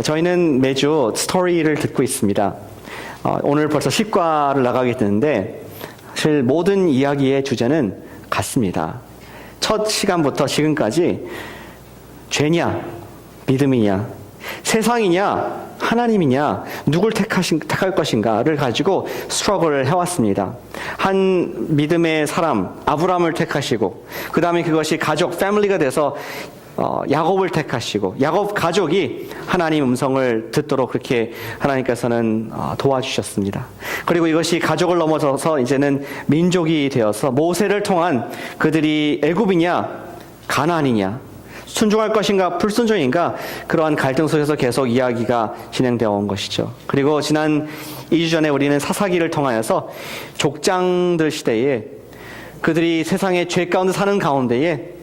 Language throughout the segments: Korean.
저희는 매주 스토리를 듣고 있습니다. 오늘 벌써 10과를 나가게 되는데 사실 모든 이야기의 주제는 같습니다. 첫 시간부터 지금까지 죄냐, 믿음이냐, 세상이냐, 하나님이냐, 누굴 택할 것인가를 가지고 스트러글을 해왔습니다. 한 믿음의 사람, 아브라함을 택하시고 그 다음에 그것이 가족, 패밀리가 돼서 야곱을 택하시고 야곱 가족이 하나님 음성을 듣도록 그렇게 하나님께서는 도와주셨습니다. 그리고 이것이 가족을 넘어서서 이제는 민족이 되어서 모세를 통한 그들이 애굽이냐 가나안이냐 순종할 것인가 불순종인가 그러한 갈등 속에서 계속 이야기가 진행되어 온 것이죠. 그리고 지난 2주 전에 우리는 사사기를 통하여서 족장들 시대에 그들이 세상의 죄 가운데 사는 가운데에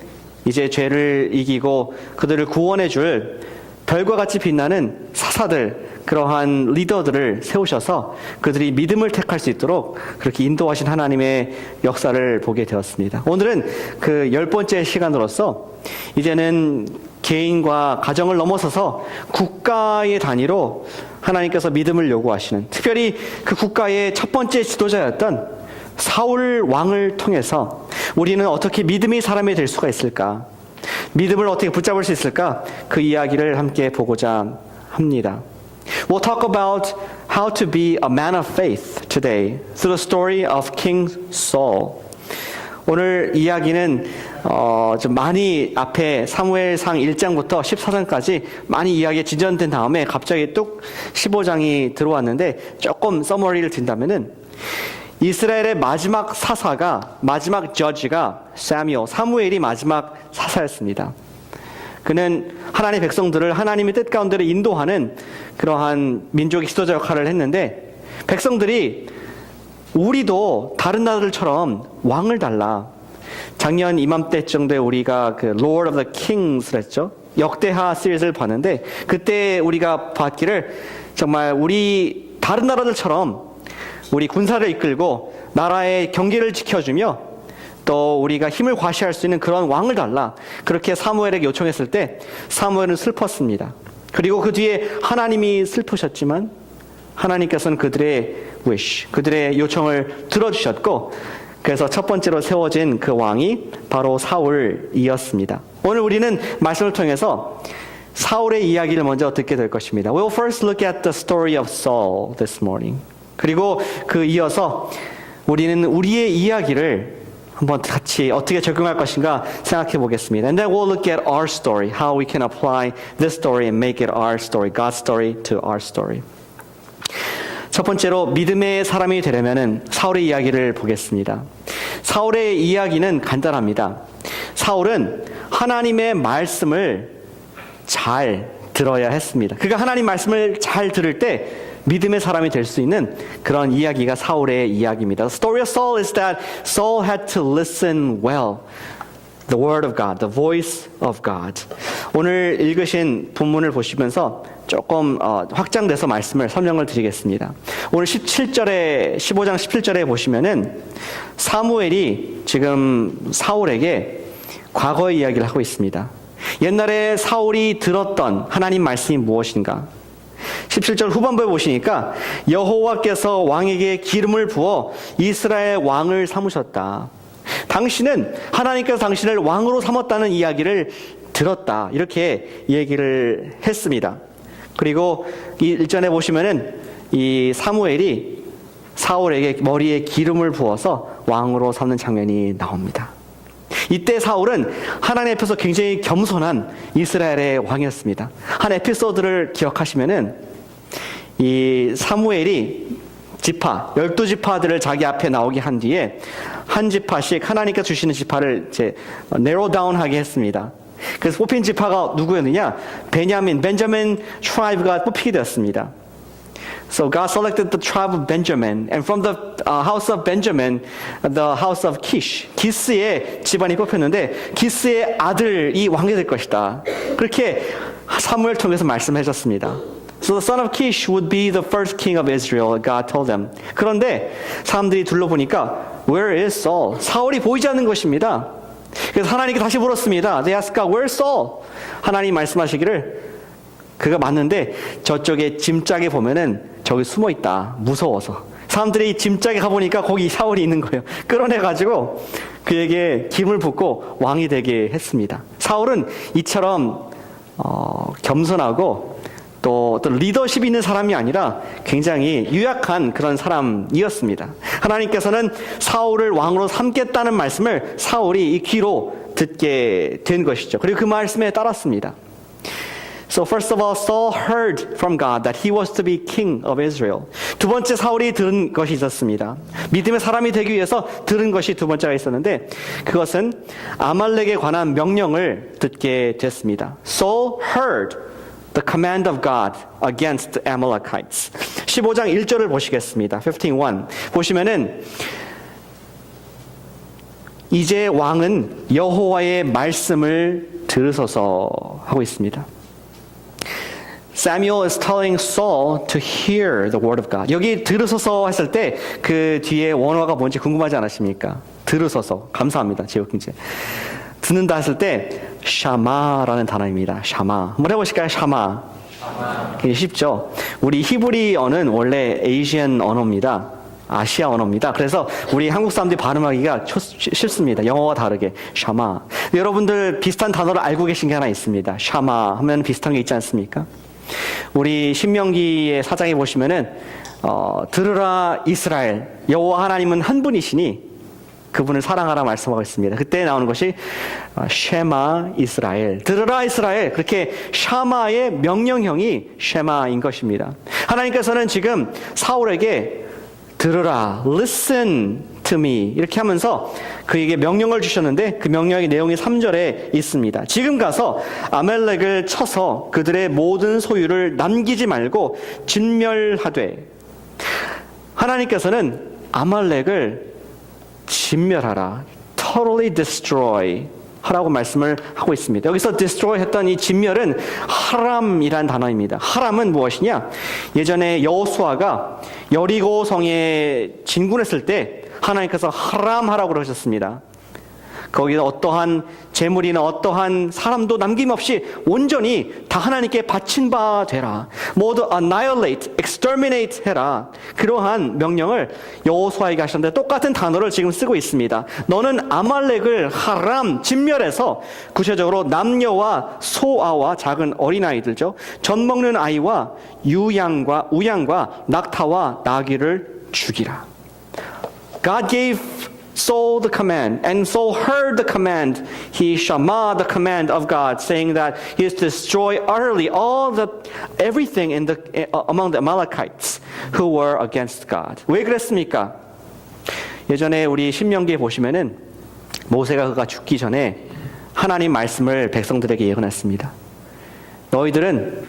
이제 죄를 이기고 그들을 구원해 줄 별과 같이 빛나는 사사들, 그러한 리더들을 세우셔서 그들이 믿음을 택할 수 있도록 그렇게 인도하신 하나님의 역사를 보게 되었습니다. 오늘은 그 10번째 시간으로서 이제는 개인과 가정을 넘어서서 국가의 단위로 하나님께서 믿음을 요구하시는, 특별히 그 국가의 첫 번째 지도자였던 사울 왕을 통해서 우리는 어떻게 믿음의 사람이 될 수가 있을까? 믿음을 어떻게 붙잡을 수 있을까? 그 이야기를 함께 보고자 합니다. We'll talk about how to be a man of faith today through the story of King Saul. 오늘 이야기는 좀 많이 앞에 사무엘상 1장부터 14장까지 많이 이야기가 진전된 다음에 갑자기 뚝 15장이 들어왔는데 조금 서머리를 든다면은 이스라엘의 마지막 사사가, 마지막 저지가 사무엘이 마지막 사사였습니다. 그는 하나님의 백성들을 하나님의 뜻 가운데로 인도하는 그러한 민족의 지도자 역할을 했는데, 백성들이 우리도 다른 나라들처럼 왕을 달라. 작년 이맘때 정도에 우리가 그 Lord of the Kings를 했죠. 역대하 시리즈를 봤는데 그때 우리가 봤기를 정말 우리 다른 나라들처럼 우리 군사를 이끌고 나라의 경계를 지켜주며 또 우리가 힘을 과시할 수 있는 그런 왕을 달라. 그렇게 사무엘에게 요청했을 때 사무엘은 슬펐습니다. 그리고 그 뒤에 하나님이 슬프셨지만 하나님께서는 그들의 wish, 그들의 요청을 들어주셨고 그래서 첫 번째로 세워진 그 왕이 바로 사울이었습니다. 오늘 우리는 말씀을 통해서 사울의 이야기를 먼저 듣게 될 것입니다. We'll first look at the story of Saul this morning. 그리고 그 이어서 우리는 우리의 이야기를 한번 같이 어떻게 적용할 것인가 생각해 보겠습니다. And then we'll look at our story, how we can apply this story and make it our story, God's story to our story. 첫 번째로 믿음의 사람이 되려면 사울의 이야기를 보겠습니다. 사울의 이야기는 간단합니다. 사울은 하나님의 말씀을 잘 들어야 했습니다. 그가 하나님 말씀을 잘 들을 때 믿음의 사람이 될 수 있는 그런 이야기가 사울의 이야기입니다. The story of Saul is that Saul had to listen well. The word of God, the voice of God. 오늘 읽으신 본문을 보시면서 조금 확장돼서 말씀을 설명을 드리겠습니다. 오늘 17절에 15장 17절에 보시면은 사무엘이 지금 사울에게 과거의 이야기를 하고 있습니다. 옛날에 사울이 들었던 하나님 말씀이 무엇인가? 17절 후반부에 보시니까 여호와께서 왕에게 기름을 부어 이스라엘 왕을 삼으셨다. 당신은 하나님께서 당신을 왕으로 삼았다는 이야기를 들었다. 이렇게 얘기를 했습니다. 그리고 이 일전에 보시면은 이 사무엘이 사울에게 머리에 기름을 부어서 왕으로 삼는 장면이 나옵니다. 이때 사울은 하나님 앞에서 굉장히 겸손한 이스라엘의 왕이었습니다. 한 에피소드를 기억하시면은 이 사무엘이 12지파들을 자기 앞에 나오게 한 뒤에 한 지파씩 하나님께서 주시는 지파를 이제 narrow down 하게 했습니다. 그래서 뽑힌 지파가 누구였느냐? 베냐민, 벤자민 트라이브가 뽑히게 되었습니다. So God selected the tribe of Benjamin, and from the house of Benjamin, the house of Kish. 기스의 집안이 뽑혔는데 기스의 아들이 왕이 될 것이다. 그렇게 사무엘 통해서 말씀해 줬습니다. So the son of Kish would be the first king of Israel, God told them. 그런데 사람들이 둘러보니까 Where is Saul? 사울이 보이지 않는 것입니다. 그래서 하나님께 다시 물었습니다. They asked God, Where is Saul? 하나님 말씀하시기를 그가 맞는데 저쪽에 짐짝에 보면은 저기 숨어 있다. 무서워서. 사람들이 짐짝에 가보니까 거기 사울이 있는 거예요. 끌어내가지고 그에게 김을 붓고 왕이 되게 했습니다. 사울은 이처럼 겸손하고 또 리더십 있는 사람이 아니라 굉장히 유약한 그런 사람이었습니다. 하나님께서는 사울을 왕으로 삼겠다는 말씀을 사울이 이 귀로 듣게 된 것이죠. 그리고 그 말씀에 따랐습니다. So first of all, Saul heard from God that he was to be king of Israel. 두 번째 사울이 들은 것이 있었습니다. 믿음의 사람이 되기 위해서 들은 것이 두 번째가 있었는데 그것은 아말렉에 관한 명령을 듣게 됐습니다. Saul heard the command of God against the Amalekites. 15장 1절을 보시겠습니다. 15:1 보시면은 이제 왕은 여호와의 말씀을 들으소서 하고 있습니다. Samuel is telling Saul to hear the word of God. 여기 들으소서 했을 때 그 뒤에 원어가 뭔지 궁금하지 않으십니까? 들으소서. 감사합니다. 제오킹제. 듣는다 했을 때 샤마라는 단어입니다. 샤마. 한번 해보실까요? 샤마. 굉장히 쉽죠? 우리 히브리어는 원래 에이시안 언어입니다. 아시아 언어입니다. 그래서 우리 한국 사람들이 발음하기가 쉽습니다. 영어와 다르게. 샤마. 여러분들 비슷한 단어를 알고 계신 게 하나 있습니다. 샤마 하면 비슷한 게 있지 않습니까? 우리 신명기의 4장에 보시면은 들으라 이스라엘 여호와 하나님은 한 분이시니 그분을 사랑하라 말씀하고 있습니다. 그때 나오는 것이 쉐마 이스라엘 들으라 이스라엘 그렇게 샤마의 명령형이 쉐마인 것입니다. 하나님께서는 지금 사울에게 들으라 listen to me 이렇게 하면서 그에게 명령을 주셨는데 그 명령의 내용이 3절에 있습니다. 지금 가서 아말렉을 쳐서 그들의 모든 소유를 남기지 말고 진멸하되 하나님께서는 아말렉을 진멸하라 totally destroy 하라고 말씀을 하고 있습니다. 여기서 destroy 했던 이 진멸은 하람이란 단어입니다. 하람은 무엇이냐? 예전에 여호수아가 여리고 성에 진군했을 때 하나님께서 하람하라고 그러셨습니다. 거기서 어떠한 재물이나 어떠한 사람도 남김없이 온전히 다 하나님께 바친 바 되라. 모두 annihilate, exterminate 해라. 그러한 명령을 여호수아에게 하셨는데 똑같은 단어를 지금 쓰고 있습니다. 너는 아말렉을 하람, 진멸해서 구체적으로 남녀와 소아와 작은 어린아이들죠. 젖 먹는 아이와 우양과 낙타와 나귀를 죽이라. God gave Saul the command, and Saul heard the command. He shama the command of God, saying that he is to destroy utterly everything among the Amalekites who were against God. 왜 그랬습니까? 예전에 우리 신명기에 보시면은 모세가 그가 죽기 전에 하나님 말씀을 백성들에게 예언했습니다. 너희들은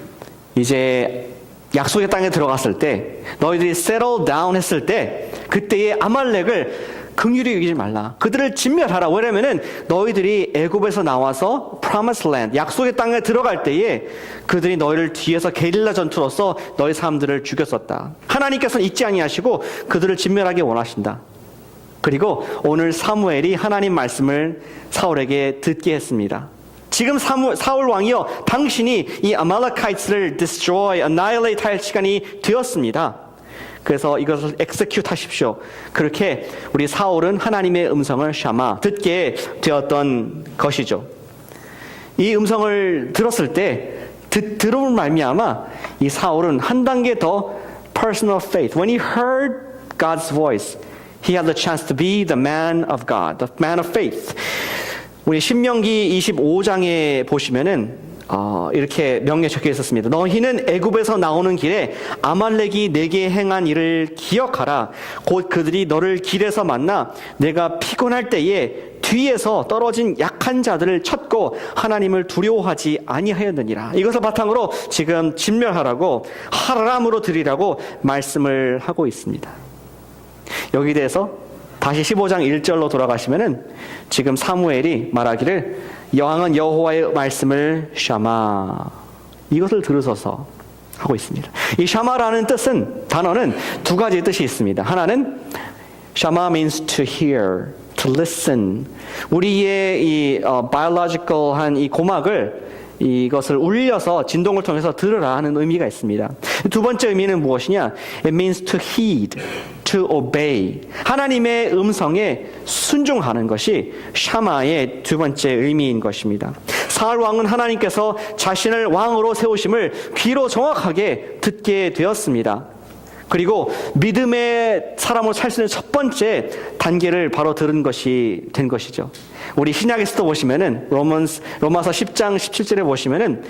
이제 약속의 땅에 들어갔을 때, 너희들이 settle down 했을 때, 그때의 아말렉을 긍휼히 여기지 말라. 그들을 진멸하라. 왜냐면은 너희들이 애굽에서 나와서 promised land, 약속의 땅에 들어갈 때에 그들이 너희를 뒤에서 게릴라 전투로서 너희 사람들을 죽였었다. 하나님께서는 잊지 아니하시고 그들을 진멸하기 원하신다. 그리고 오늘 사무엘이 하나님 말씀을 사울에게 듣게 했습니다. 지금 사울 왕이여, 당신이 이 아말렉카이츠를 destroy, annihilate 할 시간이 되었습니다. 그래서 이것을 execute 하십시오. 그렇게 우리 사울은 하나님의 음성을 샤마, 듣게 되었던 것이죠. 이 음성을 들었을 때, 들음을 말미암아 이 사울은 한 단계 더 personal faith. When he heard God's voice, he had the chance to be the man of God, the man of faith. 우리 신명기 25장에 보시면은 이렇게 명령에 적혀 있었습니다. 너희는 애굽에서 나오는 길에 아말렉이 내게 행한 일을 기억하라. 곧 그들이 너를 길에서 만나 내가 피곤할 때에 뒤에서 떨어진 약한 자들을 쳤고 하나님을 두려워하지 아니하였느니라. 이것을 바탕으로 지금 진멸하라고 하람으로 드리라고 말씀을 하고 있습니다. 여기에 대해서 다시 15장 1절로 돌아가시면은 지금 사무엘이 말하기를 여왕은 여호와의 말씀을 샤마, 이것을 들으소서 하고 있습니다. 이 샤마라는 단어는 두 가지 뜻이 있습니다. 하나는 샤마 means to hear, to listen. 우리의 이 biological한 이 고막을 이것을 울려서 진동을 통해서 들으라 하는 의미가 있습니다. 두 번째 의미는 무엇이냐? It means to heed, to obey. 하나님의 음성에 순종하는 것이 샤마의 두 번째 의미인 것입니다. 사울 왕은 하나님께서 자신을 왕으로 세우심을 귀로 정확하게 듣게 되었습니다. 그리고 믿음의 사람으로 살 수 있는 첫 번째 단계를 바로 들은 것이 된 것이죠. 우리 신약에서도 보시면은 로마서 10장 17절에 보시면은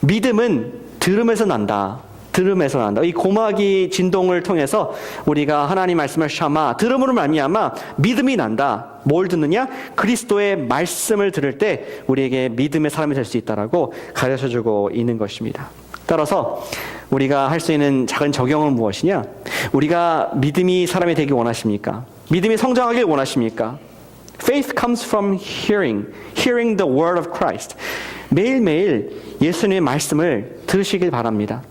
믿음은 들음에서 난다. 들음에서 난다. 이 고막이 진동을 통해서 우리가 하나님 말씀을 샤마, 들음으로 말미암아 믿음이 난다. 뭘 듣느냐? 그리스도의 말씀을 들을 때 우리에게 믿음의 사람이 될 수 있다라고 가르쳐주고 있는 것입니다. 따라서 우리가 할 수 있는 작은 적용은 무엇이냐? 우리가 믿음이 사람이 되기 원하십니까? 믿음이 성장하길 원하십니까? Faith comes from hearing the word of Christ. 매일매일 예수님의 말씀을 들으시길 바랍니다.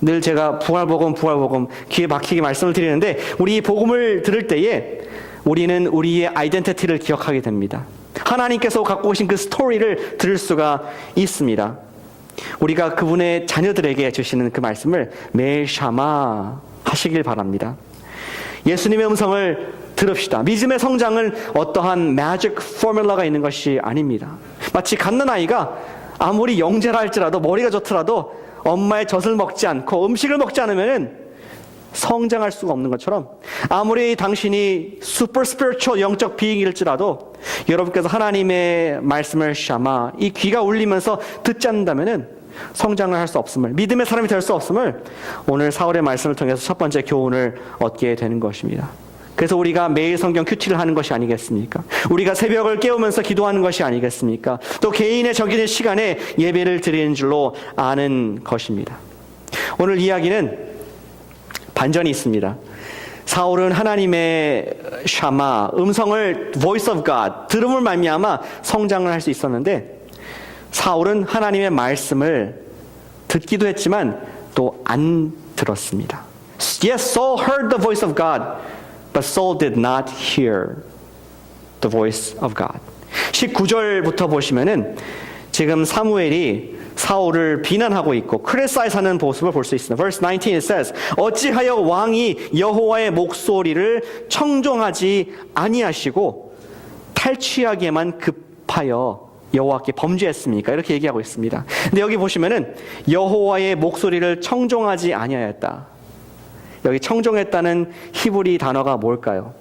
늘 제가 부활복음 귀에 박히게 말씀을 드리는데 우리 이 복음을 들을 때에 우리는 우리의 아이덴티티를 기억하게 됩니다. 하나님께서 갖고 오신 그 스토리를 들을 수가 있습니다. 우리가 그분의 자녀들에게 주시는 그 말씀을 매일 샤마 하시길 바랍니다. 예수님의 음성을 들읍시다. 믿음의 성장은 어떠한 매직 포뮬러가 있는 것이 아닙니다. 마치 갓난아이가 아무리 영재라 할지라도 머리가 좋더라도 엄마의 젖을 먹지 않고 음식을 먹지 않으면 성장할 수가 없는 것처럼 아무리 당신이 슈퍼 스피리추얼 영적 비행일지라도 여러분께서 하나님의 말씀을 샤마 이 귀가 울리면서 듣지 않는다면 성장을 할 수 없음을 믿음의 사람이 될 수 없음을 오늘 사울의 말씀을 통해서 첫 번째 교훈을 얻게 되는 것입니다. 그래서 우리가 매일 성경 큐티를 하는 것이 아니겠습니까? 우리가 새벽을 깨우면서 기도하는 것이 아니겠습니까? 또 개인의 정해진 시간에 예배를 드리는 줄로 아는 것입니다. 오늘 이야기는 반전이 있습니다. 사울은 하나님의 샤마, 음성을 voice of God, 들음을 말미암아 성장을 할 수 있었는데 사울은 하나님의 말씀을 듣기도 했지만 또 안 들었습니다. Yes, Saul heard the voice of God, but Saul did not hear the voice of God. 19절부터 보시면은 지금 사무엘이 사울을 비난하고 있고 크리티사이즈하는 모습을 볼 수 있습니다. Verse 19 it says, 어찌하여 왕이 여호와의 목소리를 청종하지 아니하시고 탈취하기에만 급하여 여호와께 범죄했습니까? 이렇게 얘기하고 있습니다. 근데 여기 보시면은 여호와의 목소리를 청종하지 아니하였다. 여기 청종했다는 히브리 단어가 뭘까요?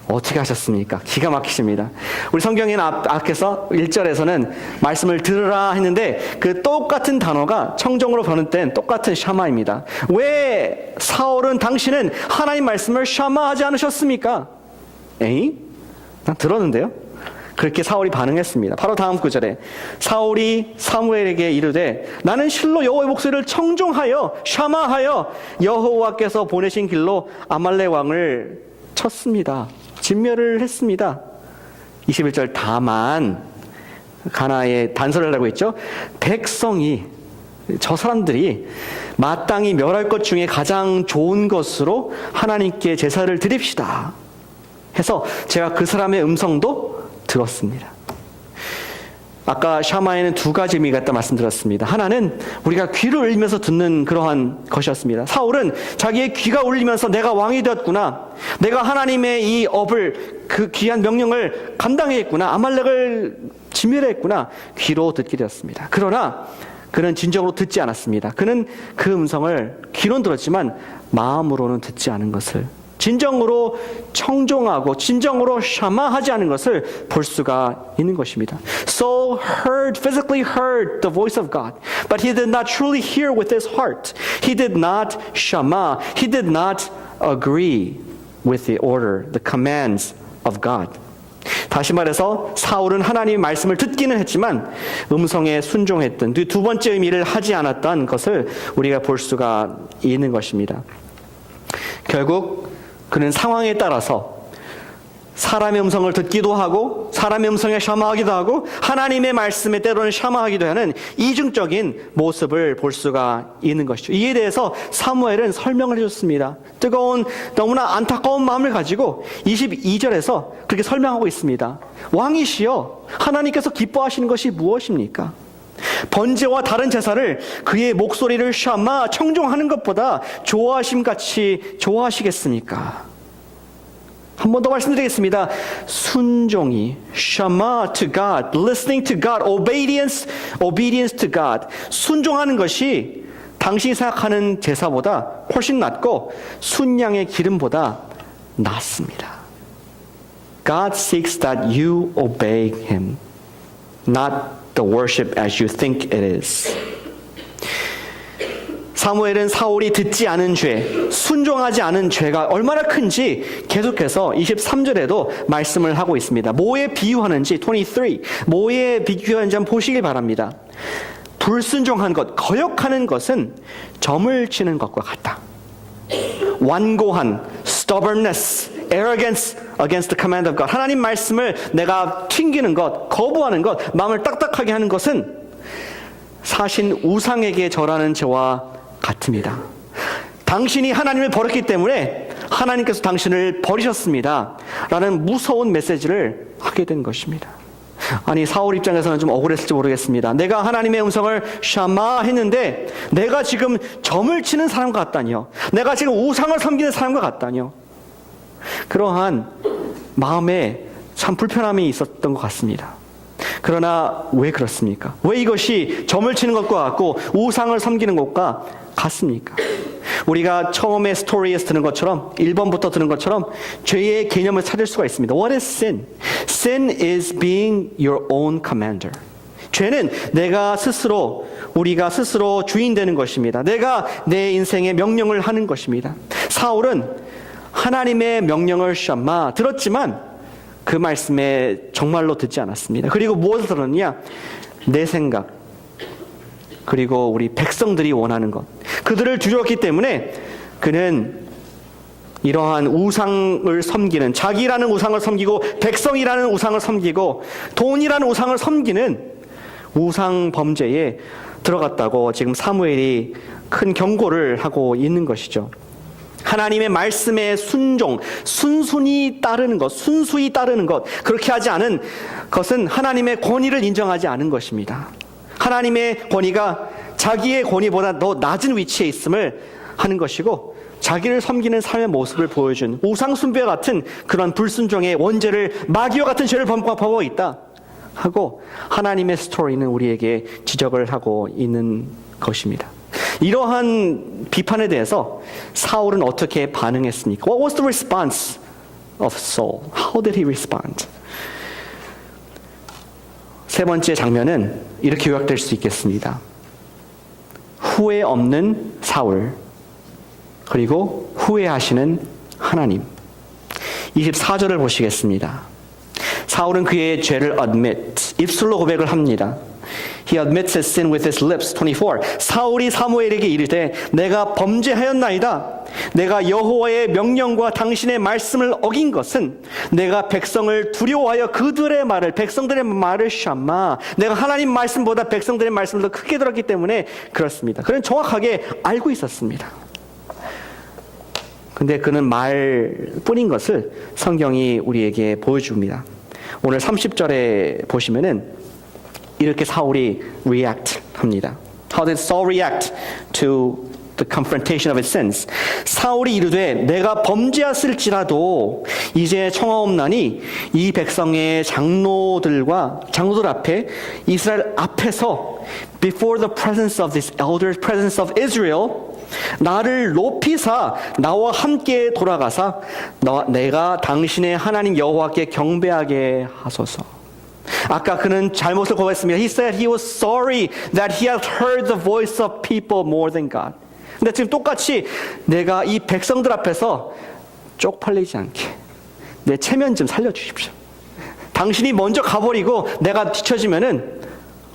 어떻게 하셨습니까? 기가 막히십니다. 우리 성경에는 앞에서 1절에서는 말씀을 들으라 했는데 그 똑같은 단어가 청종으로 번역된 똑같은 샤마입니다. 왜 사울은 당신은 하나님 말씀을 샤마하지 않으셨습니까? 에이? 난 들었는데요? 그렇게 사울이 반응했습니다. 바로 다음 구절에 사울이 사무엘에게 이르되 나는 실로 여호와의 목소리를 청종하여 샤마하여 여호와께서 보내신 길로 아말렉 왕을 쳤습니다. 진멸을 했습니다. 21절 다만 가나의 단서를 하고 있죠. 백성이 저 사람들이 마땅히 멸할 것 중에 가장 좋은 것으로 하나님께 제사를 드립시다 해서 제가 그 사람의 음성도 들었습니다. 아까 샤마에는 두 가지 의미가 있다 말씀드렸습니다. 하나는 우리가 귀를 울리면서 듣는 그러한 것이었습니다. 사울은 자기의 귀가 울리면서 내가 왕이 되었구나, 내가 하나님의 이 업을 그 귀한 명령을 감당했구나, 아말렉을 진멸했구나 귀로 듣게 되었습니다. 그러나 그는 진정으로 듣지 않았습니다. 그는 그 음성을 귀로는 들었지만 마음으로는 듣지 않은 것을, 진정으로 청종하고 진정으로 샤마하지 않은 것을 볼 수가 있는 것입니다. Saul physically heard the voice of God, but he did not truly hear with his heart. He did not shama. He did not agree with the order, the commands of God. 다시 말해서 사울은 하나님의 말씀을 듣기는 했지만 음성에 순종했던 두 번째 의미를 하지 않았던 것을 우리가 볼 수가 있는 것입니다. 결국 그는 상황에 따라서 사람의 음성을 듣기도 하고 사람의 음성에 샤마하기도 하고 하나님의 말씀에 때로는 샤마하기도 하는 이중적인 모습을 볼 수가 있는 것이죠. 이에 대해서 사무엘은 설명을 해줬습니다. 뜨거운 너무나 안타까운 마음을 가지고 22절에서 그렇게 설명하고 있습니다. 왕이시여 하나님께서 기뻐하시는 것이 무엇입니까? 번제와 다른 제사를 그의 목소리를 샤마 청종하는 것보다 좋아하심같이 좋아하시겠습니까? 한 번 더 말씀드리겠습니다. 순종이 shama to God, listening to God, obedience to God. 순종하는 것이 당신이 생각하는 제사보다 훨씬 낫고 순양의 기름보다 낫습니다. God seeks that you obey Him, not the worship as you think it is. 사무엘은 사울이 듣지 않은 죄, 순종하지 않은 죄가 얼마나 큰지 계속해서 23절에도 말씀을 하고 있습니다. 뭐에 비유하는지 23, 뭐에 비유하는지 한번 보시길 바랍니다. 불순종한 것, 거역하는 것은 점을 치는 것과 같다. 완고한 stubbornness, arrogance against the command of God. 하나님 말씀을 내가 튕기는 것, 거부하는 것, 마음을 딱딱하게 하는 것은 사신 우상에게 절하는 죄와 같습니다. 당신이 하나님을 버렸기 때문에 하나님께서 당신을 버리셨습니다. 라는 무서운 메시지를 하게 된 것입니다. 아니 사울 입장에서는 좀 억울했을지 모르겠습니다. 내가 하나님의 음성을 샤마 했는데 내가 지금 점을 치는 사람 같다니요. 내가 지금 우상을 섬기는 사람과 같다니요. 그러한 마음에 참 불편함이 있었던 것 같습니다. 그러나 왜 그렇습니까? 왜 이것이 점을 치는 것과 같고 우상을 섬기는 것과 같습니까? 우리가 처음에 스토리에서 드는 것처럼 1번부터 드는 것처럼 죄의 개념을 찾을 수가 있습니다. What is sin? Sin is being your own commander. 죄는 우리가 스스로 주인 되는 것입니다. 내가 내 인생의 명령을 하는 것입니다. 사울은 하나님의 명령을 샤마 들었지만 그 말씀에 정말로 듣지 않았습니다. 그리고 무엇을 들었느냐? 내 생각, 그리고 우리 백성들이 원하는 것. 그들을 두려웠기 때문에 그는 이러한 우상을 섬기는, 자기라는 우상을 섬기고 백성이라는 우상을 섬기고 돈이라는 우상을 섬기는 우상 범죄에 들어갔다고 지금 사무엘이 큰 경고를 하고 있는 것이죠. 하나님의 말씀에 순종, 순수히 따르는 것, 그렇게 하지 않은 것은 하나님의 권위를 인정하지 않은 것입니다. 하나님의 권위가 자기의 권위보다 더 낮은 위치에 있음을 하는 것이고 자기를 섬기는 삶의 모습을 보여준 우상 숭배 같은 그런 불순종의 원죄를 마귀와 같은 죄를 범하고 있다 하고 하나님의 스토리는 우리에게 지적을 하고 있는 것입니다. 이러한 비판에 대해서 사울은 어떻게 반응했습니까? What was the response of Saul? How did he respond? 세 번째 장면은 이렇게 요약될 수 있겠습니다. 후회 없는 사울, 그리고 후회하시는 하나님. 24절을 보시겠습니다. 사울은 그의 죄를 admit, 입술로 고백을 합니다. He admits his sin with his lips. 24. 사울이 사무엘에게 이르되 내가 범죄하였나이다. 내가 여호와의 명령과 당신의 말씀을 어긴 것은 내가 백성을 두려워하여 백성들의 말을 샤마. 내가 하나님 말씀보다 백성들의 말씀을 더 크게 들었기 때문에 그렇습니다. 그는 정확하게 알고 있었습니다. 근데 그는 말뿐인 것을 성경이 우리에게 보여줍니다. 오늘 30절에 보시면은 이렇게 사울이 react 합니다. How did Saul react to the confrontation of his sins? 사울이 이르되 내가 범죄했을지라도 이제 청하옵나니 이 백성의 장로들 앞에 이스라엘 앞에서 before the presence of this elders, presence of Israel 나를 높이사 나와 함께 돌아가사 내가 당신의 하나님 여호와께 경배하게 하소서. 아까 그는 잘못을 고백했습니다. He said he was sorry that he had heard the voice of people more than God. 근데 지금 똑같이 내가 이 백성들 앞에서 쪽팔리지 않게 내 체면 좀 살려주십시오. 당신이 먼저 가버리고 내가 뒤처지면은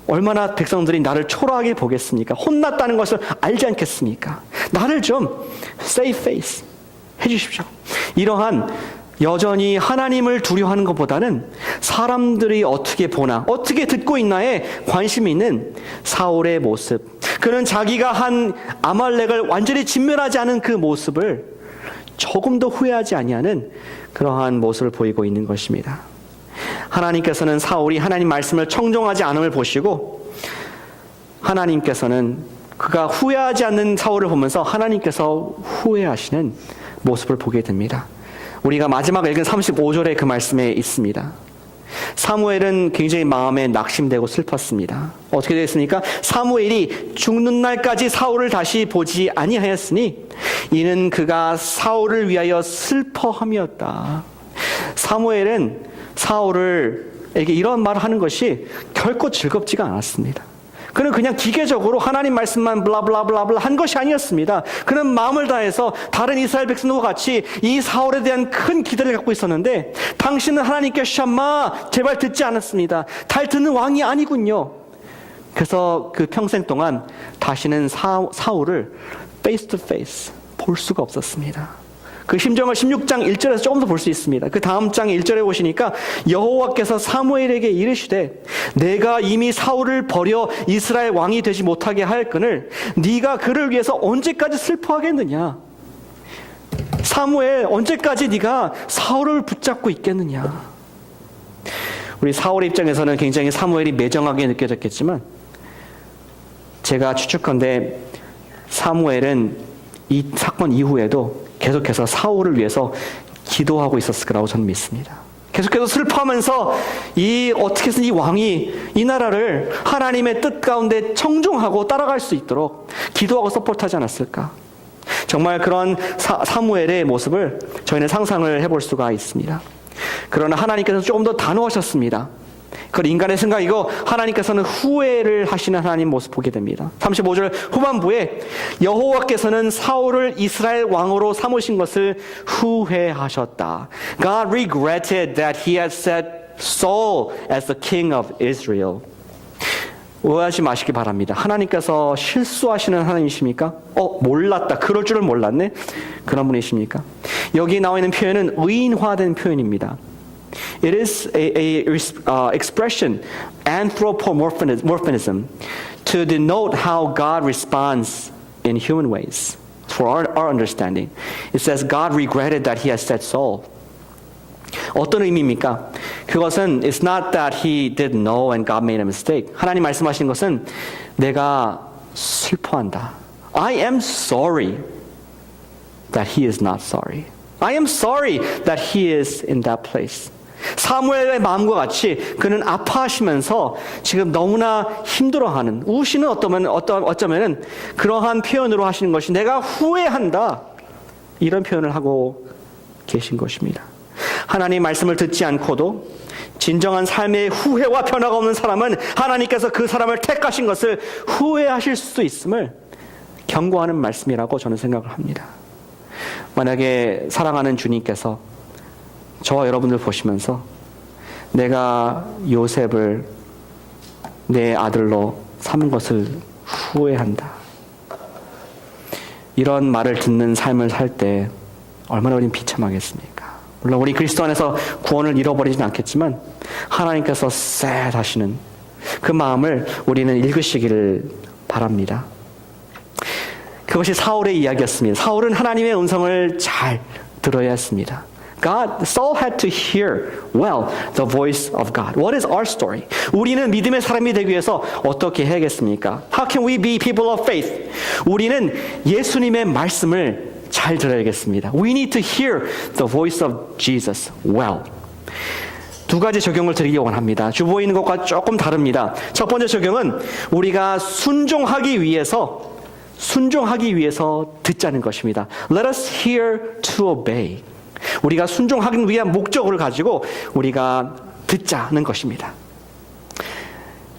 얼마나 백성들이 나를 초라하게 보겠습니까? 혼났다는 것을 알지 않겠습니까? 나를 좀 save face 해주십시오. 이러한 여전히 하나님을 두려워하는 것보다는 사람들이 어떻게 보나, 어떻게 듣고 있나에 관심이 있는 사울의 모습. 그는 자기가 한 아말렉을 완전히 진멸하지 않은 그 모습을 조금도 후회하지 아니하는 그러한 모습을 보이고 있는 것입니다. 하나님께서는 사울이 하나님 말씀을 청종하지 않음을 보시고, 하나님께서는 그가 후회하지 않는 사울을 보면서 하나님께서 후회하시는 모습을 보게 됩니다. 우리가 마지막 읽은 35절에 그 말씀에 있습니다. 사무엘은 굉장히 마음에 낙심되고 슬펐습니다. 어떻게 됐습니까? 사무엘이 죽는 날까지 사울을 다시 보지 아니하였으니 이는 그가 사울을 위하여 슬퍼함이었다. 사무엘은 사울에게 이런 말을 하는 것이 결코 즐겁지가 않았습니다. 그는 그냥 기계적으로 하나님 말씀만 블라블라블라블라 한 것이 아니었습니다. 그는 마음을 다해서 다른 이스라엘 백성과 같이 이 사울에 대한 큰 기대를 갖고 있었는데, 당신은 하나님께 샴마 제발 듣지 않았습니다. 잘 듣는 왕이 아니군요. 그래서 그 평생 동안 다시는 사울을 face to face 볼 수가 없었습니다. 그 심정을 16장 1절에서 조금 더 볼 수 있습니다. 그 다음 장 1절에 보시니까 여호와께서 사무엘에게 이르시되 내가 이미 사울을 버려 이스라엘 왕이 되지 못하게 하였거늘 네가 그를 위해서 언제까지 슬퍼하겠느냐. 사무엘, 언제까지 네가 사울을 붙잡고 있겠느냐. 우리 사울의 입장에서는 굉장히 사무엘이 매정하게 느껴졌겠지만, 제가 추측컨대 사무엘은 이 사건 이후에도 계속해서 사울을 위해서 기도하고 있었을 거라고 저는 믿습니다. 계속해서 슬퍼하면서 어떻게 해서 이 왕이 이 나라를 하나님의 뜻 가운데 청종하고 따라갈 수 있도록 기도하고 서포트하지 않았을까. 정말 그런 사무엘의 모습을 저희는 상상을 해볼 수가 있습니다. 그러나 하나님께서 조금 더 단호하셨습니다. 그걸 인간의 생각이고 하나님께서는 후회를 하시는 하나님 모습 보게 됩니다. 35절 후반부에 여호와께서는 사울을 이스라엘 왕으로 삼으신 것을 후회하셨다. God regretted that he had set Saul as the king of Israel. 오해하지 마시기 바랍니다. 하나님께서 실수하시는 하나님이십니까? 몰랐다. 그럴 줄을 몰랐네. 그런 분이십니까? 여기 나와 있는 표현은 의인화된 표현입니다. It is a expression, anthropomorphism, to denote how God responds in human ways. For our understanding, it says God regretted that he has set Saul. 어떤 의미입니까? 그것은 it's not that he didn't know and God made a mistake. 하나님 말씀하신 것은 내가 슬퍼한다. I am sorry that he is not sorry. I am sorry that he is in that place. 사무엘의 마음과 같이 그는 아파하시면서 지금 너무나 힘들어하는, 우시는 어쩌면은 그러한 표현으로 하시는 것이 내가 후회한다, 이런 표현을 하고 계신 것입니다. 하나님 말씀을 듣지 않고도 진정한 삶의 후회와 변화가 없는 사람은 하나님께서 그 사람을 택하신 것을 후회하실 수도 있음을 경고하는 말씀이라고 저는 생각을 합니다. 만약에 사랑하는 주님께서 저와 여러분들 보시면서 내가 요셉을 내 아들로 삼은 것을 후회한다, 이런 말을 듣는 삶을 살 때 얼마나 우리는 비참하겠습니까? 물론 우리 그리스도 안에서 구원을 잃어버리진 않겠지만 하나님께서 쎄하시는 그 마음을 우리는 읽으시기를 바랍니다. 그것이 사울의 이야기였습니다. 사울은 하나님의 음성을 잘 들어야 했습니다. Saul had to hear well the voice of God. What is our story? 우리는 믿음의 사람이 되기 위해서 어떻게 해야겠습니까? How can we be people of faith? 우리는 예수님의 말씀을 잘 들어야겠습니다. We need to hear the voice of Jesus well. 두 가지 적용을 드리기 원합니다. 주보에 있는 것과 조금 다릅니다. 첫 번째 적용은 우리가 순종하기 위해서 듣자는 것입니다. Let us hear to obey. 우리가 순종하기 위한 목적을 가지고 우리가 듣자는 것입니다.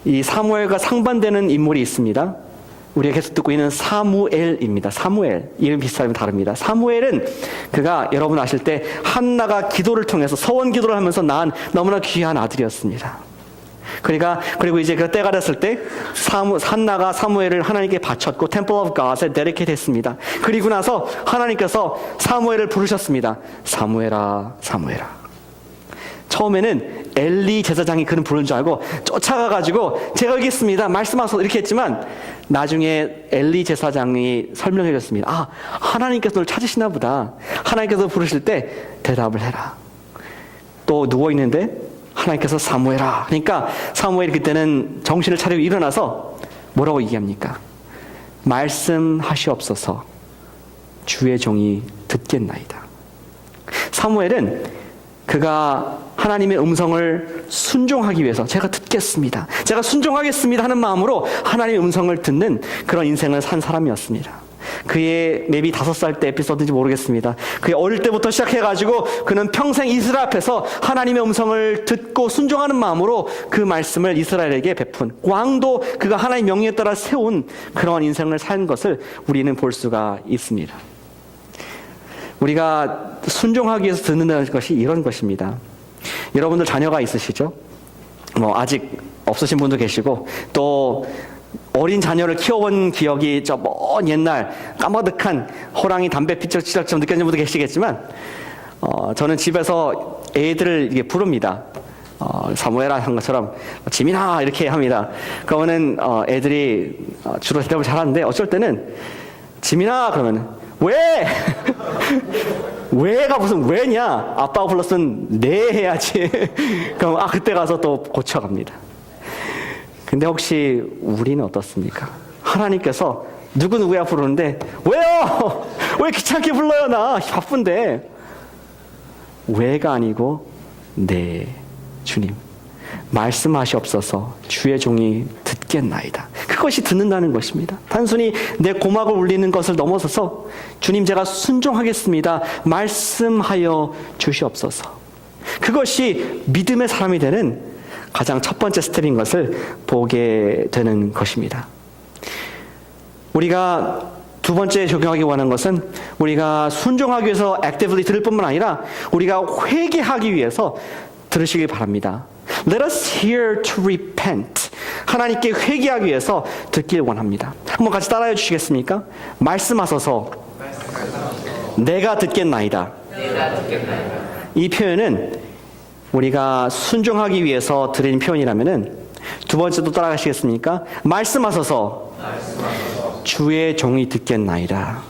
이 사무엘과 상반되는 인물이 있습니다. 우리가 계속 듣고 있는 사무엘입니다. 사무엘, 이름 비슷하면 다릅니다. 사무엘은 그가 여러분 아실 때 한나가 기도를 통해서 서원 기도를 하면서 낳은 너무나 귀한 아들이었습니다. 그리고 이제 그 때가 됐을 때 한나가 사무엘을 하나님께 바쳤고 Temple of God에 dedicate 했습니다. 그리고 나서 하나님께서 사무엘을 부르셨습니다. 사무엘아, 사무엘아. 처음에는 엘리 제사장이 그는 부른 줄 알고 쫓아가가지고 제가 여기 있습니다. 말씀하소서 이렇게 했지만 나중에 엘리 제사장이 설명해 줬습니다. 아, 하나님께서 널 찾으시나 보다. 하나님께서 부르실 때 대답을 해라. 또 누워있는데 하나님께서 사무엘아. 그러니까 사무엘이 그때는 정신을 차리고 일어나서 뭐라고 얘기합니까? 말씀하시옵소서 주의 종이 듣겠나이다. 사무엘은 그가 하나님의 음성을 순종하기 위해서 제가 듣겠습니다, 제가 순종하겠습니다 하는 마음으로 하나님의 음성을 듣는 그런 인생을 산 사람이었습니다. 그의 maybe 5살 때 에피소드인지 모르겠습니다. 그의 어릴 때부터 시작해가지고 그는 평생 이스라엘 앞에서 하나님의 음성을 듣고 순종하는 마음으로 그 말씀을 이스라엘에게 베푼, 왕도 그가 하나님의 명령에 따라 세운 그런 인생을 산 것을 우리는 볼 수가 있습니다. 우리가 순종하기 위해서 듣는다는 것이 이런 것입니다. 여러분들 자녀가 있으시죠? 아직 없으신 분도 계시고 또 어린 자녀를 키워본 기억이 저 먼 옛날 까마득한 호랑이 담배 피처럼 느껴지는 분도 계시겠지만 저는 집에서 애들을 이게 부릅니다. 사무엘아 한 것처럼 지민아 이렇게 합니다. 그러면은 애들이 주로 대답을 잘하는데 어쩔 때는 지민아 그러면 왜? 왜가 무슨 왜냐? 아빠가 불렀으면 네 해야지. 그럼 그때 가서 또 고쳐갑니다. 근데 혹시 우리는 어떻습니까? 하나님께서 누구누구야 부르는데 왜요? 왜 귀찮게 불러요? 나 바쁜데. 왜가 아니고 네 주님 말씀하시옵소서 주의 종이 듣겠나이다. 그것이 듣는다는 것입니다. 단순히 내 고막을 울리는 것을 넘어서서 주님 제가 순종하겠습니다. 말씀하여 주시옵소서. 그것이 믿음의 사람이 되는 가장 첫 번째 스텝인 것을 보게 되는 것입니다. 우리가 두 번째 적용하기 원하는 것은 우리가 순종하기 위해서 actively 들을 뿐만 아니라 우리가 회개하기 위해서 들으시길 바랍니다. Let us hear to repent. 하나님께 회개하기 위해서 듣길 원합니다. 한번 같이 따라해 주시겠습니까? 말씀하소서 내가 듣겠나이다. 이 표현은 우리가 순종하기 위해서 드린 표현이라면은 두 번째도 따라가시겠습니까? 말씀하소서 주의 종이 듣겠나이다.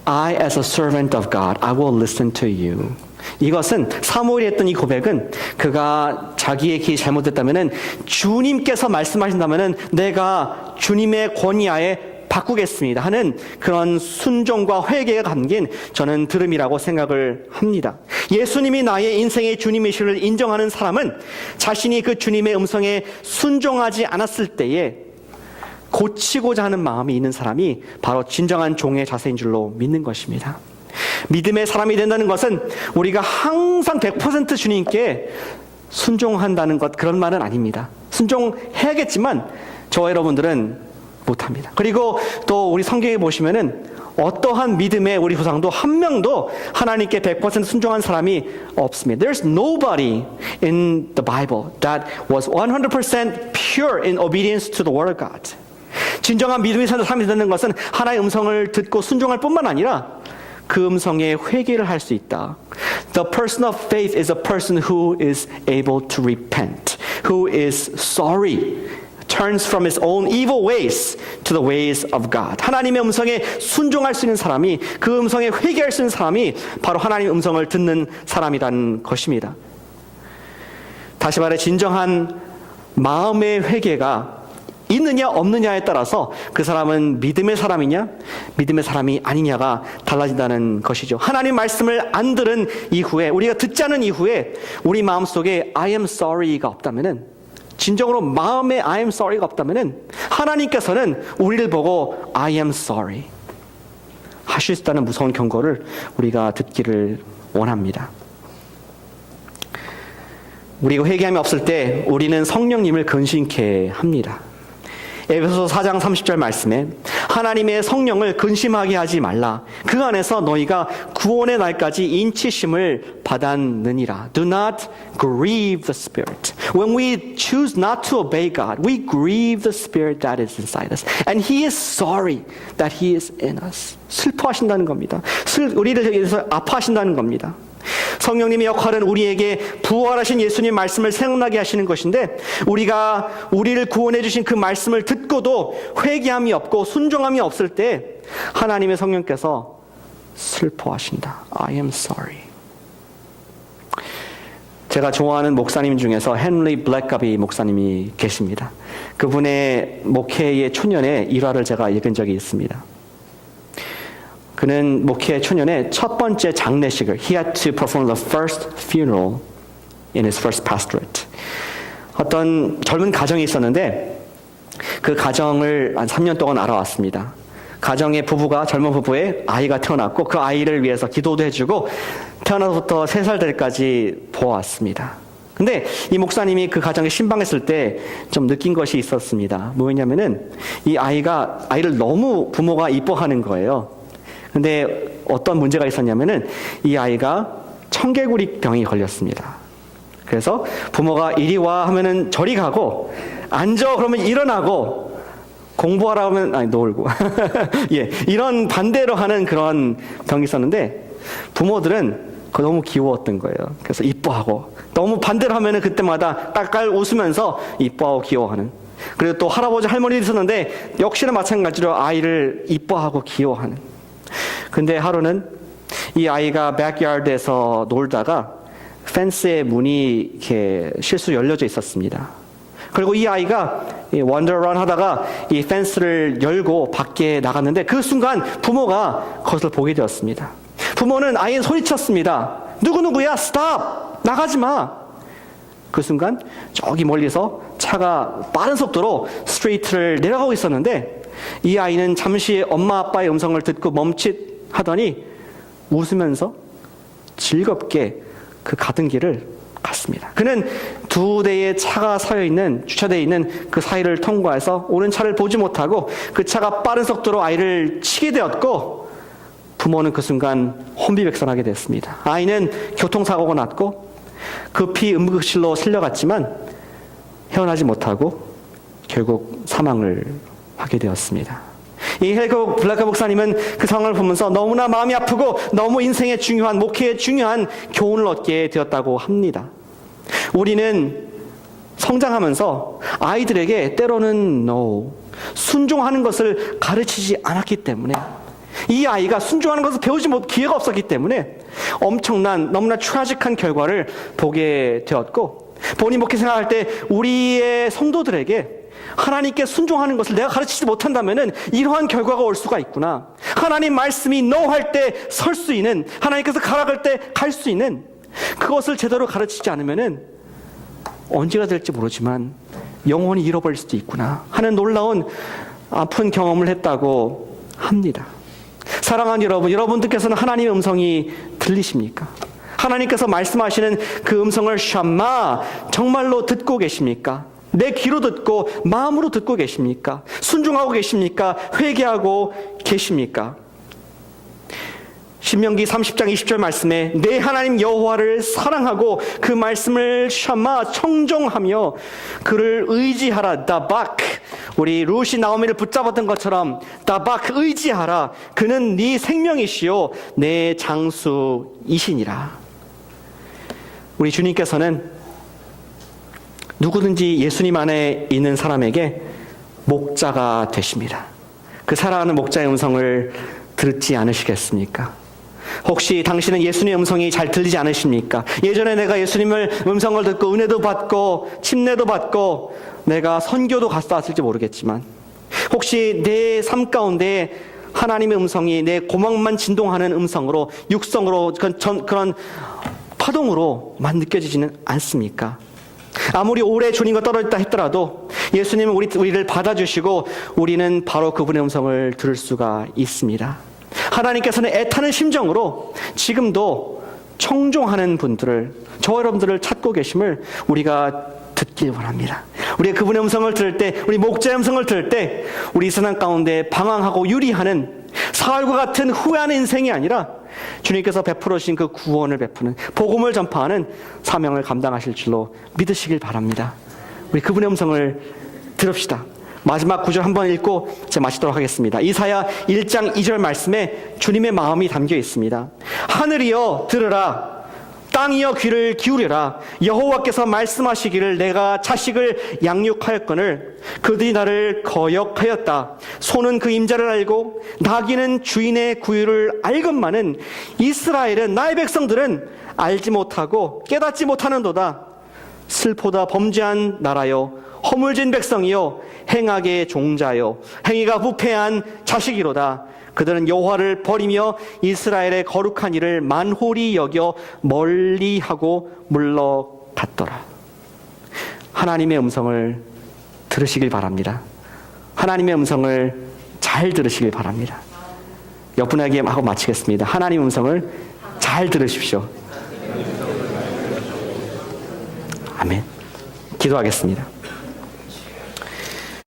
I as a servant of God, I will listen to you. 이것은 사무엘이 했던 이 고백은 그가 자기의 길이 잘못됐다면은 주님께서 말씀하신다면은 내가 주님의 권위하에 바꾸겠습니다 하는 그런 순종과 회개가 담긴 저는 들음이라고 생각을 합니다. 예수님이 나의 인생의 주님이시를 인정하는 사람은 자신이 그 주님의 음성에 순종하지 않았을 때에 고치고자 하는 마음이 있는 사람이 바로 진정한 종의 자세인 줄로 믿는 것입니다. 믿음의 사람이 된다는 것은 우리가 항상 100% 주님께 순종한다는 것, 그런 말은 아닙니다. 순종해야겠지만 저와 여러분들은 못합니다. 그리고 또 우리 성경에 보시면은 어떠한 믿음의 우리 조상도 한 명도 하나님께 100% 순종한 사람이 없습니다. There's nobody in the Bible that was 100% pure in obedience to the word of God. 진정한 믿음의 사람이 되는 것은 하나님의 음성을 듣고 순종할 뿐만 아니라 그 음성에 회개를 할 수 있다. The person of faith is a person who is able to repent, who is sorry, turns from his own evil ways to the ways of God. 하나님의 음성에 순종할 수 있는 사람이, 그 음성에 회개할 수 있는 사람이 바로 하나님의 음성을 듣는 사람이라는 것입니다. 다시 말해 진정한 마음의 회개가 있느냐 없느냐에 따라서 그 사람은 믿음의 사람이냐 믿음의 사람이 아니냐가 달라진다는 것이죠. 하나님 말씀을 안 들은 이후에, 우리가 듣지 않은 이후에 우리 마음속에 I am sorry가 없다면은, 진정으로 마음에 I am sorry가 없다면은 하나님께서는 우리를 보고 I am sorry 하실 수 있다는 무서운 경고를 우리가 듣기를 원합니다. 우리가 회개함이 없을 때 우리는 성령님을 근심케 합니다. 에베소서 4장 30절 말씀에 하나님의 성령을 근심하게 하지 말라. 그 안에서 너희가 구원의 날까지 인치심을 받았느니라. Do not grieve the Spirit. When we choose not to obey God, we grieve the Spirit that is inside us. And He is sorry that He is in us. 슬퍼하신다는 겁니다. 우리를 위해서 아파하신다는 겁니다. 성령님의 역할은 우리에게 부활하신 예수님 말씀을 생각나게 하시는 것인데, 우리가 우리를 구원해 주신 그 말씀을 듣고도 회개함이 없고 순종함이 없을 때 하나님의 성령께서 슬퍼하신다. I am sorry. 제가 좋아하는 목사님 중에서 헨리 블랙가비 목사님이 계십니다. 그분의 목회의 초년에 일화를 제가 읽은 적이 있습니다. 그는 목회 초년에 첫 번째 장례식을 He had to perform the first funeral in his first pastorate. 어떤 젊은 가정이 있었는데 그 가정을 한 3년 동안 알아왔습니다. 가정의 젊은 부부의 아이가 태어났고 그 아이를 위해서 기도도 해주고 태어나서부터 3살 될 때까지 보아왔습니다. 근데 이 목사님이 그 가정에 신방했을 때 좀 느낀 것이 있었습니다. 뭐였냐면은 이 아이를 너무 부모가 이뻐하는 거예요. 근데 어떤 문제가 있었냐면은 이 아이가 청개구리 병이 걸렸습니다. 그래서 부모가 이리 와 하면은 저리 가고, 앉아 그러면 일어나고, 공부하라 하면 놀고 예, 이런 반대로 하는 그런 병이 있었는데 부모들은 그거 너무 귀여웠던 거예요. 그래서 이뻐하고, 너무 반대로 하면은 그때마다 깔깔 웃으면서 이뻐하고 귀여워하는. 그리고 또 할아버지 할머니도 있었는데 역시나 마찬가지로 아이를 이뻐하고 귀여워하는. 근데 하루는 이 아이가 백야드에서 놀다가 펜스의 문이 이렇게 실수 열려져 있었습니다. 그리고 이 아이가 원더런 하다가 이 펜스를 열고 밖에 나갔는데 그 순간 부모가 그것을 보게 되었습니다. 부모는 아이는 소리쳤습니다. 누구누구야, 스탑! 나가지 마! 그 순간 저기 멀리서 차가 빠른 속도로 스트레이트를 내려가고 있었는데 이 아이는 잠시 엄마 아빠의 음성을 듣고 멈칫하더니 웃으면서 즐겁게 그 가던 길을 갔습니다. 그는 2대의 차가 주차되어 있는 그 사이를 통과해서 오는 차를 보지 못하고 그 차가 빠른 속도로 아이를 치게 되었고, 부모는 그 순간 혼비백산하게 됐습니다. 아이는 교통사고가 났고 급히 응급실로 실려갔지만 헤어나지 못하고 결국 사망을 하게 되었습니다. 이 헨리 블랙가비 목사님은 그 상황을 보면서 너무나 마음이 아프고 너무 인생의 중요한, 목회의 중요한 교훈을 얻게 되었다고 합니다. 우리는 성장하면서 아이들에게 때로는 순종하는 것을 가르치지 않았기 때문에, 이 아이가 순종하는 것을 배우지 못 기회가 없었기 때문에 엄청난, 너무나 트래직한 결과를 보게 되었고, 본인 목회 생활할 때 우리의 성도들에게 하나님께 순종하는 것을 내가 가르치지 못한다면은 이러한 결과가 올 수가 있구나. 하나님 말씀이 no 할 때 설 수 있는, 하나님께서 가라 갈 때 갈 수 있는, 그것을 제대로 가르치지 않으면은 언제가 될지 모르지만 영원히 잃어버릴 수도 있구나 하는 놀라운 아픈 경험을 했다고 합니다. 사랑하는 여러분, 여러분들께서는 하나님의 음성이 들리십니까? 하나님께서 말씀하시는 그 음성을 샴마 정말로 듣고 계십니까? 내 귀로 듣고 마음으로 듣고 계십니까? 순종하고 계십니까? 회개하고 계십니까? 신명기 30장 20절 말씀에 내 하나님 여호와를 사랑하고 그 말씀을 샴마 청종하며 그를 의지하라. 다박, 우리 루시 나오미를 붙잡았던 것처럼 다박, 의지하라. 그는 네 생명이시요 내 장수이시니라. 우리 주님께서는 누구든지 예수님 안에 있는 사람에게 목자가 되십니다. 그 사랑하는 목자의 음성을 듣지 않으시겠습니까? 혹시 당신은 예수님의 음성이 잘 들리지 않으십니까? 예전에 내가 예수님을 음성을 듣고 은혜도 받고 침례도 받고 내가 선교도 갔다 왔을지 모르겠지만, 혹시 내 삶 가운데 하나님의 음성이 내 고막만 진동하는 음성으로, 육성으로, 그런 파동으로만 느껴지지는 않습니까? 아무리 오래 주님과 떨어졌다 했더라도 예수님은 우리를 받아주시고 우리는 바로 그분의 음성을 들을 수가 있습니다. 하나님께서는 애타는 심정으로 지금도 청종하는 분들을, 저와 여러분들을 찾고 계심을 우리가 듣길 원합니다. 우리가 그분의 음성을 들을 때, 우리 목자의 음성을 들을 때 우리 이 세상 가운데 방황하고 유리하는 사울과 같은 후회하는 인생이 아니라 주님께서 베풀어 주신 그 구원을 베푸는 복음을 전파하는 사명을 감당하실 줄로 믿으시길 바랍니다. 우리 그분의 음성을 들읍시다. 마지막 구절 한번 읽고 제가 마치도록 하겠습니다. 이사야 1장 2절 말씀에 주님의 마음이 담겨 있습니다. 하늘이여 들으라, 땅이여 귀를 기울여라. 여호와께서 말씀하시기를 내가 자식을 양육하였거늘 그들이 나를 거역하였다. 소는 그 임자를 알고 나귀는 주인의 구유를 알건만은 이스라엘은, 나의 백성들은 알지 못하고 깨닫지 못하는도다. 슬포다 범죄한 나라여, 허물진 백성이요 행악의 종자요 행위가 부패한 자식이로다. 그들은 여호와를 버리며 이스라엘의 거룩한 일을 만홀히 여겨 멀리하고 물러갔더라. 하나님의 음성을 들으시길 바랍니다. 하나님의 음성을 잘 들으시길 바랍니다. 옆분에게 하고 마치겠습니다. 하나님의 음성을 잘 들으십시오. 아멘. 기도하겠습니다.